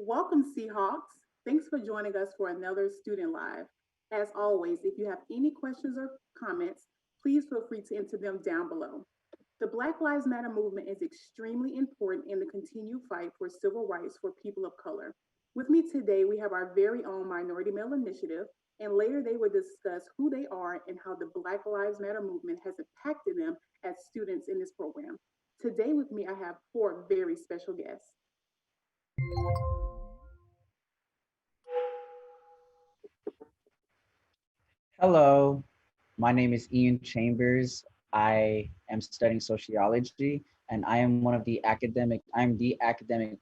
Welcome, Seahawks. Thanks for joining us for another Student Live. As always, if you have any questions or comments, please feel free to enter them down below. The Black Lives Matter movement is extremely important in the continued fight for civil rights for people of color. With me today, we have our very own Minority Male Initiative, and later they will discuss who they are and how the Black Lives Matter movement has impacted them as students in this program. Today, with me, I have four very special guests. Hello, my name is Ian Chambers. I am studying sociology and I am I'm the academic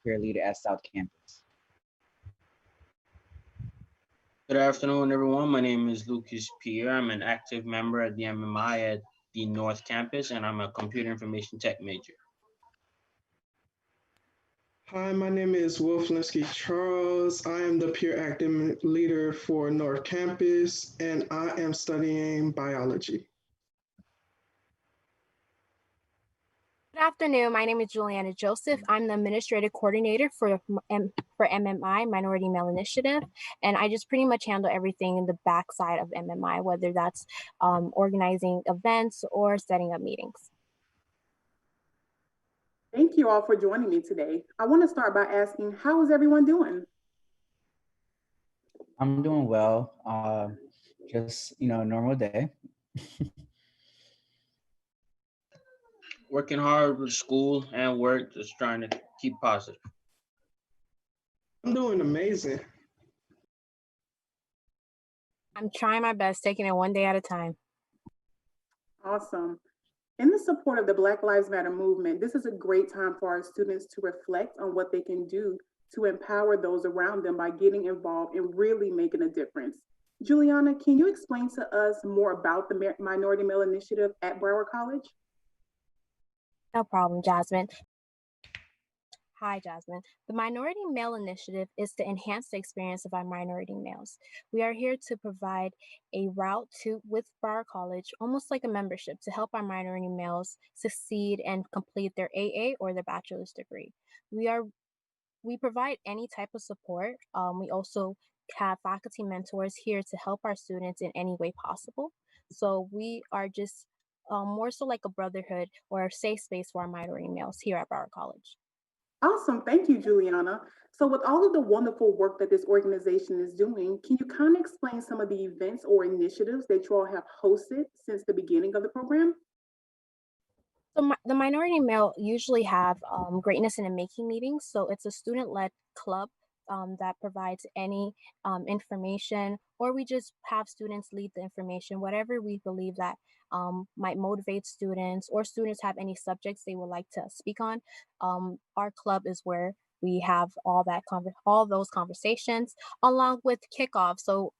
peer leader at South Campus. Good afternoon, everyone. My name is Lucas Pierre. I'm an active member at the MMI at the North Campus, and I'm a computer information tech major. Hi, my name is Wolflinsky Charles. I am the peer academic leader for North Campus, and I am studying biology. Good afternoon. My name is Juliana Joseph. I'm the administrative coordinator for MMI, Minority Male Initiative, and I just pretty much handle everything in the backside of MMI, whether that's organizing events or setting up meetings. Thank you all for joining me today. I want to start by asking, how is everyone doing? I'm doing well. Just normal day. Working hard with school and work, just trying to keep positive. I'm doing amazing. I'm trying my best, taking it one day at a time. Awesome. In the support of the Black Lives Matter movement, this is a great time for our students to reflect on what they can do to empower those around them by getting involved and really making a difference. Juliana, can you explain to us more about the Minority Male Initiative at Broward College? No problem, Jasmine. Hi, Jasmine. The Minority Male Initiative is to enhance the experience of our minority males. We are here to provide a route to with Broward College, almost like a membership, to help our minority males succeed and complete their AA or their bachelor's degree. We provide any type of support. We also have faculty mentors here to help our students in any way possible. So we are just more so like a brotherhood or a safe space for our minority males here at Broward College. Awesome. Thank you, Juliana. So, with all of the wonderful work that this organization is doing, can you kind of explain some of the events or initiatives that you all have hosted since the beginning of the program? So the minority male usually have greatness in the making meetings. So it's a student-led club that provides any information, or we just have students lead the information, whatever we believe that might motivate students, or students have any subjects they would like to speak on. Our club is where we have all those conversations along with kickoff. So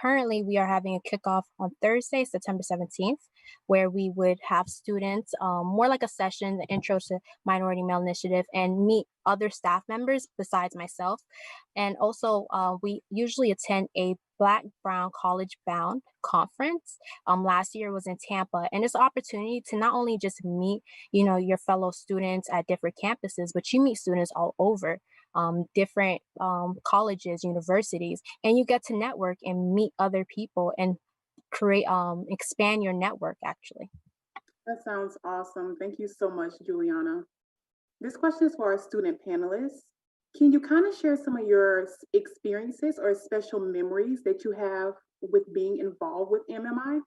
currently we are having a kickoff on Thursday, September 17th, where we would have students, more like a session, the intro to Minority Male Initiative, and meet other staff members besides myself. And also we usually attend a Black Brown College Bound conference. Last year was in Tampa, and it's an opportunity to not only just meet, your fellow students at different campuses, but you meet students all over different colleges, universities, and you get to network and meet other people and create expand your network actually. That sounds awesome. Thank you so much, Juliana. This question is for our student panelists. Can you kind of share some of your experiences or special memories that you have with being involved with MMI?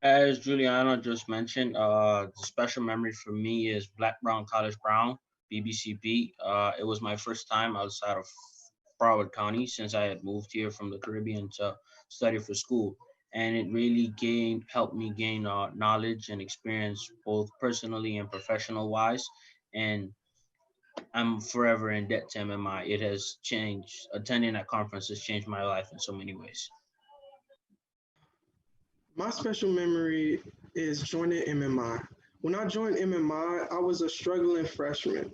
As Juliana just mentioned, the special memory for me is Black Brown College Brown, BBCB. It was my first time outside of Broward County since I had moved here from the Caribbean to study for school. And it really helped me gain knowledge and experience both personally and professional wise. And I'm forever in debt to MMI. It has changed. Attending that conference has changed my life in so many ways. My special memory is joining MMI. When I joined MMI, I was a struggling freshman.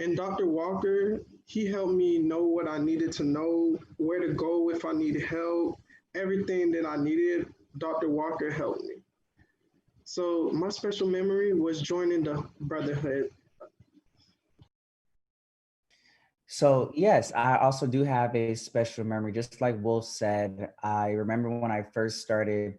And Dr. Walker, he helped me know what I needed to know, where to go if I needed help, everything that I needed, Dr. Walker helped me. So my special memory was joining the brotherhood. So yes, I also do have a special memory. Just like Wolf said, I remember when I first started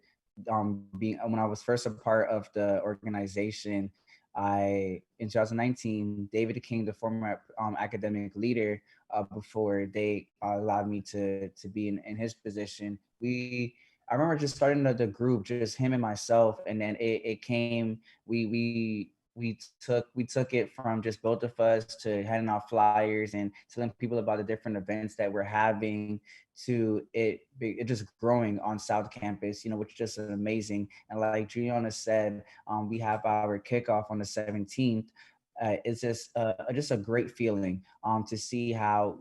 being when I was first a part of the organization. I in 2019, David King, the former academic leader, before they allowed me to be in his position. I remember just starting the group, just him and myself, and then it came. We took it from just both of us to handing out flyers and telling people about the different events that we're having to it just growing on South Campus, which is just amazing. And like Juliana said, we have our kickoff on the 17th. It's just a great feeling to see how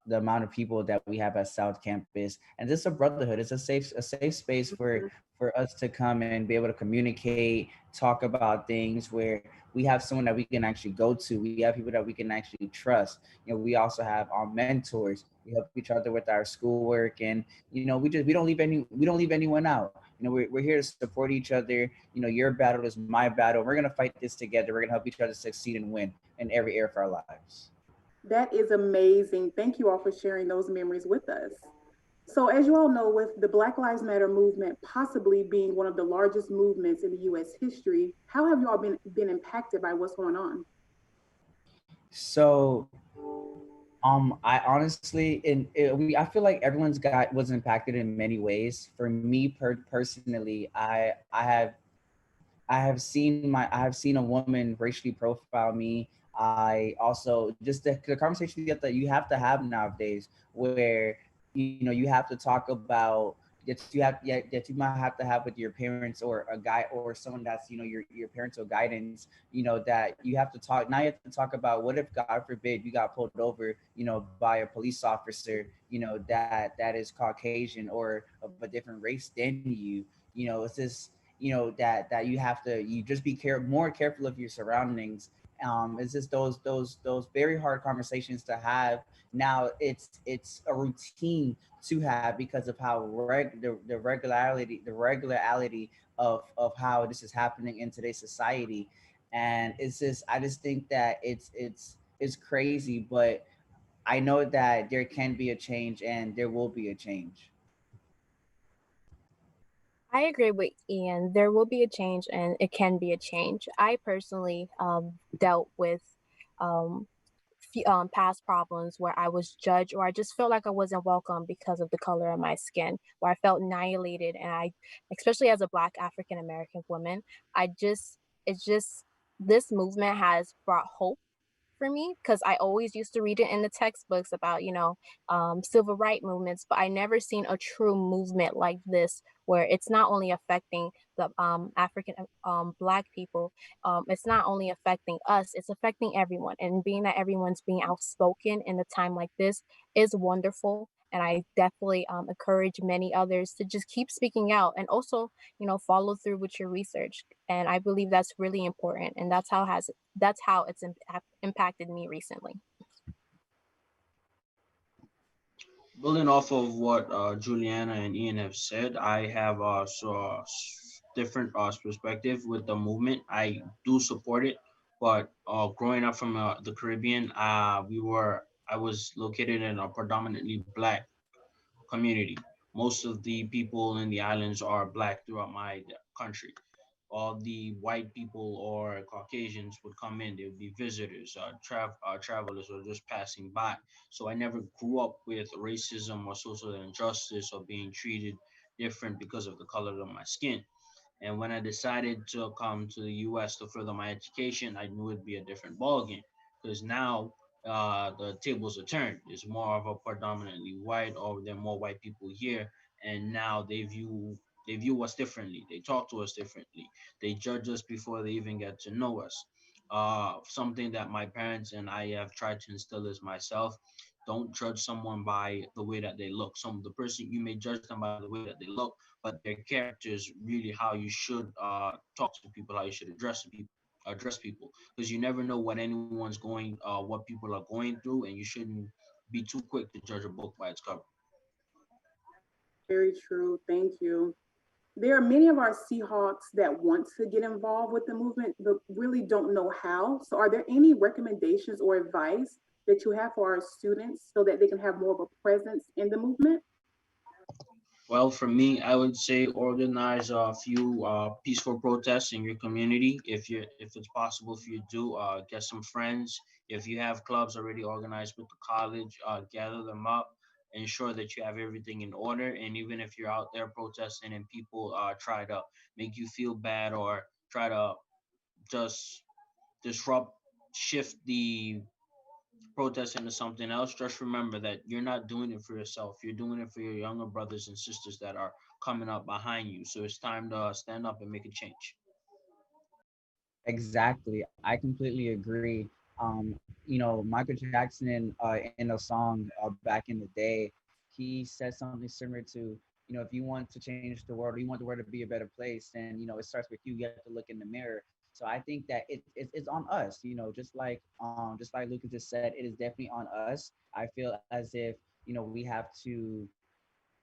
the amount of people that we have at South Campus, and this is a brotherhood. It's a safe space for us to come and be able to communicate, talk about things where we have someone that we can actually go to. We have people that we can actually trust. We also have our mentors. We help each other with our schoolwork, and we don't leave anyone out. We're here to support each other. Your battle is my battle. We're gonna fight this together. We're gonna help each other succeed and win in every area of our lives. That is amazing. Thank you all for sharing those memories with us. So, as you all know, with the Black Lives Matter movement possibly being one of the largest movements in the US history, how have you all been impacted by what's going on? So I honestly, I feel like everyone's got was impacted in many ways. For me, personally, I have seen a woman racially profile me. I also just the conversation that you have to have nowadays, where you have to talk about that you might have to have with your parents or a guy or someone that's your parental guidance. That you have to talk now. You have to talk about what if God forbid you got pulled over by a police officer that is Caucasian or of a different race than you. It's just that you just be more careful of your surroundings. It's just those very hard conversations to have. Now it's a routine to have because of how the regularity of how this is happening in today's society. And I just think that it's crazy, but I know that there can be a change and there will be a change. I agree with Ian. There will be a change and it can be a change. I personally dealt with um, past problems where I was judged or I just felt like I wasn't welcome because of the color of my skin, where I felt annihilated. And especially as a Black African American woman, it's just, this movement has brought hope for me because I always used to read it in the textbooks about, civil rights movements, but I never seen a true movement like this where it's not only affecting the African Black people, it's not only affecting us, it's affecting everyone. And being that everyone's being outspoken in a time like this is wonderful. And I definitely encourage many others to just keep speaking out and also, follow through with your research. And I believe that's really important. And that's how it's impacted me recently. Building off of what Juliana and Ian have said, I have different perspective with the movement. I do support it, but growing up from the Caribbean, I was located in a predominantly black community. Most of the people in the islands are black throughout my country. All the white people or Caucasians would come in. They would be visitors, travelers, or just passing by. So I never grew up with racism or social injustice or being treated different because of the color of my skin. And when I decided to come to the U.S. to further my education, I knew it'd be a different ballgame because now the tables are turned. It's more of a predominantly white, or there are more white people here, and now they view us differently. They talk to us differently. They judge us before they even get to know us. Something that my parents and I have tried to instill is myself. Don't judge someone by the way that they look. The person, you may judge them by the way that they look, but their character is really how you should talk to people, how you should address people, because you never know what people are going through, and you shouldn't be too quick to judge a book by its cover. Very true. Thank you. There are many of our Seahawks that want to get involved with the movement, but really don't know how. So, are there any recommendations or advice that you have for our students so that they can have more of a presence in the movement? Well, for me, I would say organize a few peaceful protests in your community. If it's possible for you to do, get some friends. If you have clubs already organized with the college, gather them up. Ensure that you have everything in order. And even if you're out there protesting and people try to make you feel bad or try to just disrupt, shift the protest into something else, just remember that you're not doing it for yourself. You're doing it for your younger brothers and sisters that are coming up behind you. So it's time to stand up and make a change. Exactly. I completely agree. Michael Jackson in a song back in the day, he said something similar to, if you want to change the world, or you want the world to be a better place, then, it starts with you. You have to look in the mirror. So I think that it's on us, just like Lucas just said, it is definitely on us. I feel as if, we have to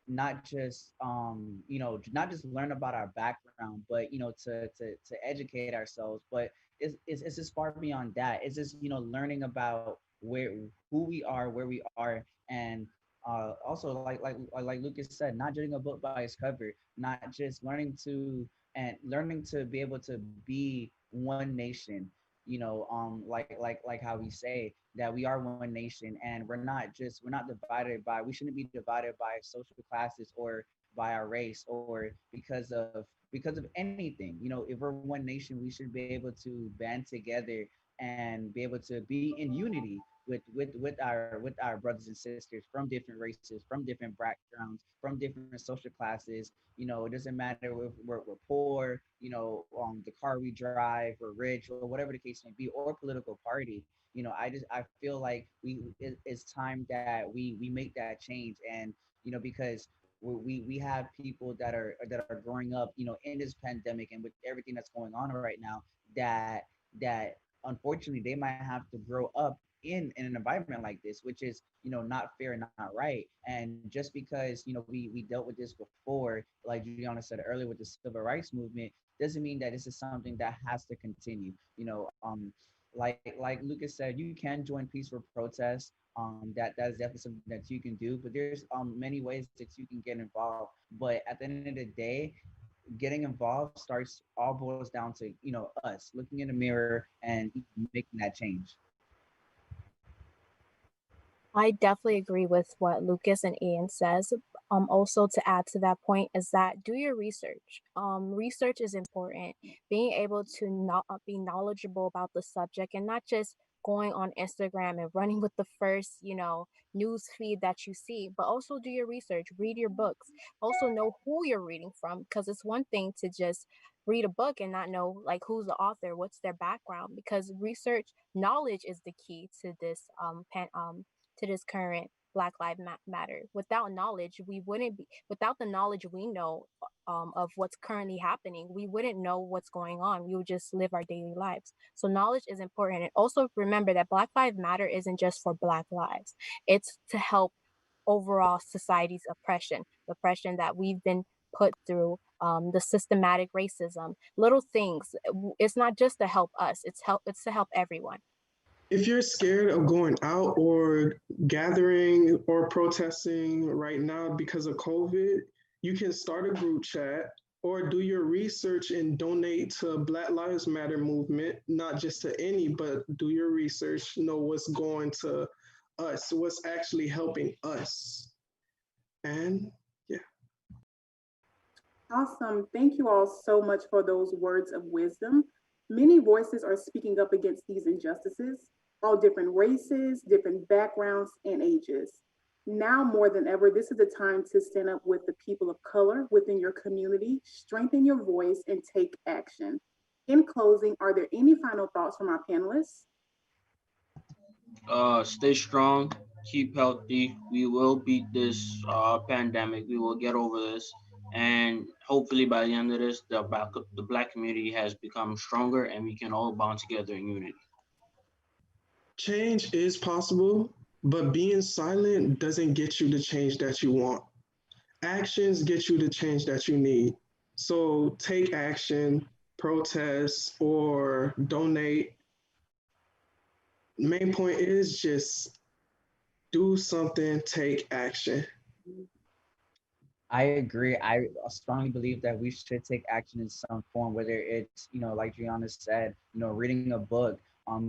not just learn about our background, but to educate ourselves. But it's just far beyond that. It's just learning about who we are, where we are, and also like Lucas said, not judging a book by its cover, not just learning to be able to be one nation. Like how we say that we are one nation, and we're not divided by, we shouldn't be divided by social classes or by our race, or because of anything. If we're one nation, we should be able to band together and be able to be in unity with our brothers and sisters from different races, from different backgrounds, from different social classes. It doesn't matter if we're poor, the car we drive, or rich, or whatever the case may be, or political party. I feel like it's time that we make that change. And because we have people that are growing up, in this pandemic, and with everything that's going on right now, that unfortunately they might have to grow up in an environment like this, which is not fair and not right. And just because we dealt with this before, like Juliana said earlier, with the civil rights movement, doesn't mean that this is something that has to continue. Like Lucas said, you can join peaceful protests. That is definitely something that you can do. But there's many ways that you can get involved. But at the end of the day, getting involved starts all boils down to us looking in the mirror and making that change. I definitely agree with what Lucas and Ian says. Also to add to that point is that do your research. Research is important. Being able to not be knowledgeable about the subject and not just going on Instagram and running with the first, news feed that you see, but also do your research, read your books, also know who you're reading from, because it's one thing to just read a book and not know like who's the author, what's their background, because research knowledge is the key to this current Black Lives Matter. Without knowledge, we wouldn't be, without the knowledge we know of what's currently happening, we wouldn't know what's going on. We would just live our daily lives. So knowledge is important. And also remember that Black Lives Matter isn't just for Black lives. It's to help overall society's oppression that we've been put through, the systematic racism, little things. It's not just to help us, it's to help everyone. If you're scared of going out or gathering or protesting right now because of COVID, you can start a group chat or do your research and donate to Black Lives Matter movement, not just to any, but do your research, know what's going to us, what's actually helping us. And yeah. Awesome. Thank you all so much for those words of wisdom. Many voices are speaking up against these injustices, all different races, different backgrounds, and ages. Now more than ever, this is the time to stand up with the people of color within your community, strengthen your voice, and take action. In closing, are there any final thoughts from our panelists? Stay strong, keep healthy. We will beat this pandemic. We will get over this, and hopefully by the end of this, the black community has become stronger, and we can all bond together in unity. Change is possible, but being silent doesn't get you the change that you want. Actions get you the change that you need. So take action, protest, or donate. Main point is just do something, take action. I agree. I strongly believe that we should take action in some form, whether it's, like Gianna said, reading a book.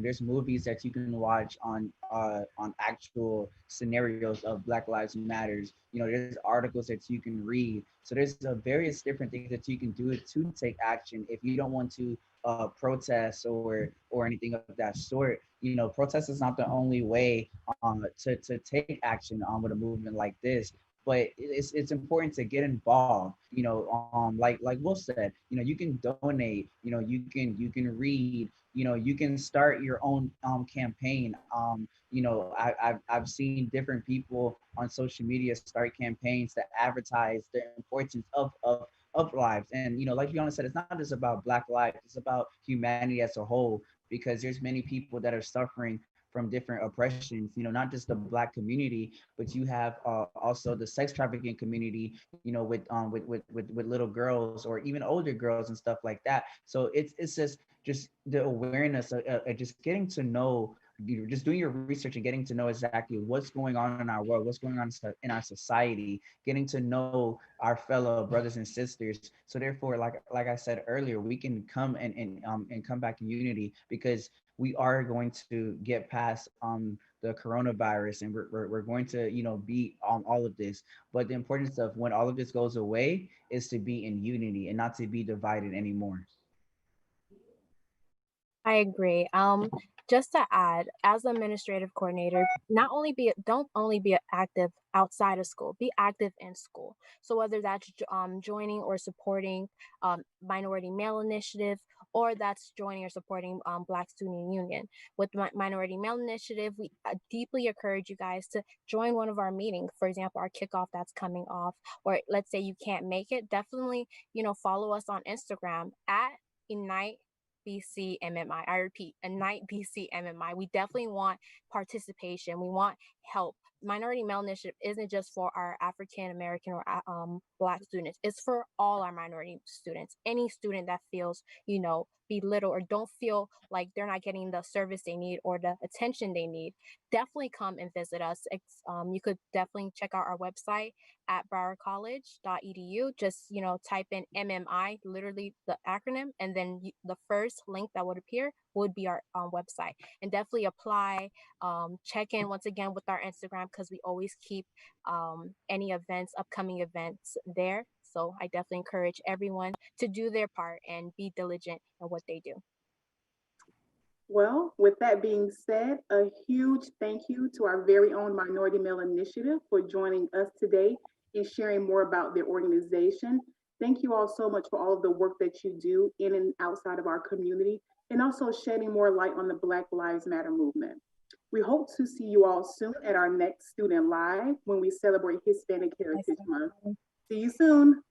There's movies that you can watch on actual scenarios of Black Lives Matters. There's articles that you can read. So there's various different things that you can do to take action if you don't want to protest or anything of that sort. Protest is not the only way to take action with a movement like this, but it's important to get involved. Like Will said, you can donate, you can read, you can start your own campaign. I've seen different people on social media start campaigns to advertise the importance of lives. And like Fiona said, it's not just about Black lives, it's about humanity as a whole, because there's many people that are suffering from different oppressions, not just the Black community, but you have also the sex trafficking community, with little girls or even older girls and stuff like that. So it's just the awareness of just getting to know, just doing your research and getting to know exactly what's going on in our world, what's going on in our society, getting to know our fellow brothers and sisters. So therefore, like I said earlier, we can come and come back in unity, because we are going to get past the coronavirus, and we're going to be on all of this. But the importance of when all of this goes away is to be in unity and not to be divided anymore. I agree. Just to add, as an administrative coordinator, don't only be active outside of school, be active in school. So whether that's joining or supporting Minority Male Initiative, or that's joining or supporting Black Student Union. With Minority Male Initiative, we deeply encourage you guys to join one of our meetings. For example, our kickoff that's coming off, or let's say you can't make it, definitely follow us on Instagram at Ignite BCMMI. I repeat, Ignite BCMMI. We definitely want participation. We want help. Minority Male Initiative isn't just for our African American or Black students. It's for all our minority students. Any student that feels, belittled or don't feel like they're not getting the service they need or the attention they need, definitely come and visit us. You could definitely check out our website at broward.college.edu. Just type in MMI, literally the acronym, and then the first link that would appear would be our website. And definitely apply. Check in once again with our Instagram, because we always keep any upcoming events there. So I definitely encourage everyone to do their part and be diligent in what they do. Well, with that being said, a huge thank you to our very own Minority Male Initiative for joining us today and sharing more about their organization. Thank you all so much for all of the work that you do in and outside of our community, and also shedding more light on the Black Lives Matter movement. We hope to see you all soon at our next Student Live when we celebrate Hispanic Heritage Month. See you soon.